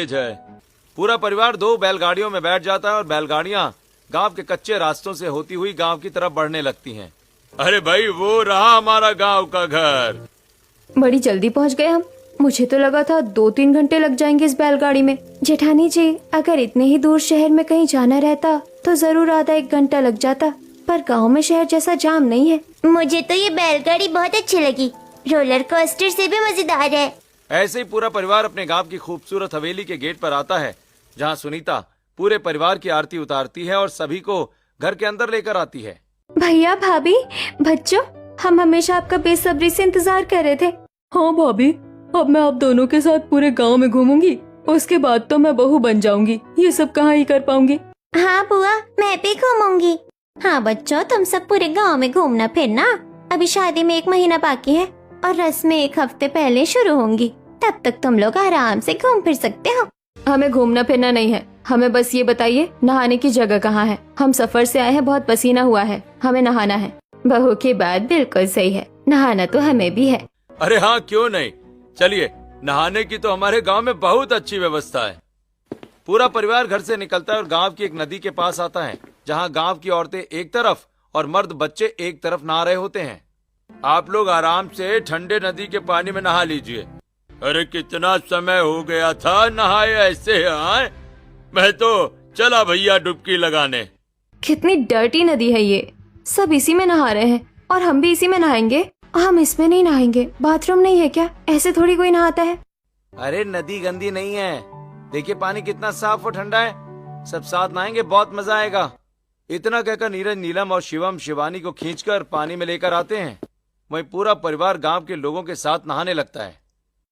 है। पूरा परिवार 2 बैलगाड़ियों में बैठ जाता है और बैलगाड़ियां गांव के कच्चे रास्तों से होती हुई गांव की तरफ बढ़ने लगती हैं। अरे भाई, वो रहा हमारा गांव का घर। बड़ी जल्दी पहुंच गए हम। मुझे तो लगा था 2-3 घंटे लग जाएंगे इस बैलगाड़ी में। जेठानी जी, अगर इतने ही दूर शहर में कहीं जाना रहता तो जरूर आधा 1 घंटा लग जाता, पर गांव में शहर जैसा जाम नहीं है। मुझे तो ये बैलगाड़ी बहुत अच्छी लगी, रोलर कोस्टर से भी मजेदार है। ऐसे ही पूरा परिवार अपने गांव की खूबसूरत हवेली के गेट पर आता है, जहां सुनीता पूरे परिवार की आरती उतारती है और सभी को घर के अंदर लेकर आती है। भैया, भाभी, बच्चों, हम हमेशा आपका बेसब्री से इंतजार कर रहे थे। हाँ भाभी, अब मैं आप दोनों के साथ पूरे गांव में घूमूंगी। उसके बाद तो मैं बहू बन जाऊंगी। ये सब कहाँ ही कर पाऊंगी। हाँ बुआ, मैं भी घूमूंगी। हाँ बच्चों, तुम सब पूरे गांव में घूमना फिरना। अभी शादी में 1 महीना बाकी है और रस्में 1 हफ्ते पहले शुरू होंगी। तब तक तुम लोग आराम से घूम फिर सकते हो। हमें घूमना फिरना नहीं है, हमें बस ये बताइए नहाने की जगह कहाँ है। हम सफर से आए हैं, बहुत पसीना हुआ है, हमें नहाना है। बहू की बात बिल्कुल सही है, नहाना तो हमें भी है। अरे हाँ, क्यों नहीं। चलिए, नहाने की तो हमारे गांव में बहुत अच्छी व्यवस्था है। पूरा परिवार घर से निकलता है और गांव की एक नदी के पास आता है, जहां गांव की औरतें एक तरफ और मर्द बच्चे एक तरफ नहा रहे होते हैं। आप लोग आराम से ठंडे नदी के पानी में नहा लीजिए। अरे कितना समय हो गया था नहाए ऐसे। आए, मैं तो चला भैया डुबकी लगाने। कितनी डर्टी नदी है ये, सब इसी में नहा रहे हैं और हम भी इसी में नहाएंगे। हम इसमें नहीं नहाएंगे, बाथरूम नहीं है क्या? ऐसे थोड़ी कोई नहाता है। अरे नदी गंदी नहीं है, देखिए पानी कितना साफ और ठंडा है। सब साथ नहाएंगे, बहुत मजा आएगा। इतना कहकर नीरज, नीलम और शिवम शिवानी को खींचकर पानी में लेकर आते हैं। वहीं पूरा परिवार गांव के लोगों के साथ नहाने लगता है।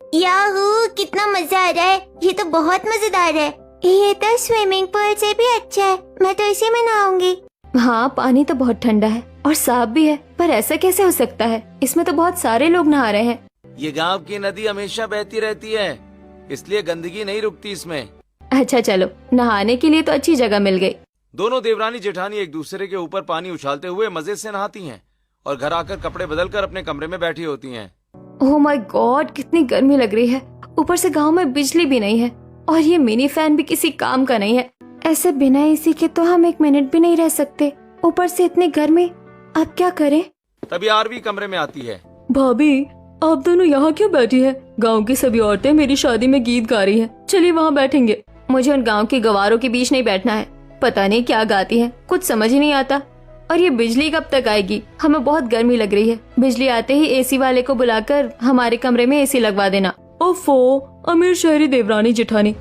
याहू, कितना मजा आ रहा है। ये तो बहुत मजेदार है। ये तो स्विमिंग पूल से भी अच्छा है। मैं तो इसी में नहाऊंगी। हाँ, पानी तो बहुत ठंडा है और साफ भी है, पर ऐसा कैसे हो सकता है? इसमें तो बहुत सारे लोग नहा रहे हैं। ये गांव की नदी हमेशा बहती रहती है, इसलिए गंदगी नहीं रुकती इसमें। अच्छा चलो, नहाने के लिए तो अच्छी जगह मिल गई। दोनों देवरानी जेठानी एक दूसरे के ऊपर पानी उछालते हुए मजे से नहाती हैं और घर आकर कपड़े बदलकर अपने कमरे में बैठी होती हैं। ओह माय गॉड, कितनी गर्मी लग रही है। ऊपर से गांव में बिजली भी नहीं है और ये मिनी फैन भी किसी काम का नहीं है। ऐसे बिना एसी के तो हम 1 मिनट भी नहीं रह सकते, ऊपर से इतनी गर्मी। अब क्या करें? तभी आरवी कमरे में आती है। भाभी, आप दोनों यहाँ क्यों बैठी हैं? गांव की सभी औरतें मेरी शादी में गीत गा रही हैं। चलिए वहाँ बैठेंगे। मुझे उन गांव की गवारों के बीच नहीं बैठना है। पता नहीं क्या गाती है, कुछ समझ ही नहीं आता। और ये बिजली कब तक आएगी? हमें बहुत गर्मी लग रही है। बिजली आते ही एसी वाले को बुलाकर हमारे कमरे में एसी लगवा देना। ओफो, अमीर शहरी देवरानी जेठानी।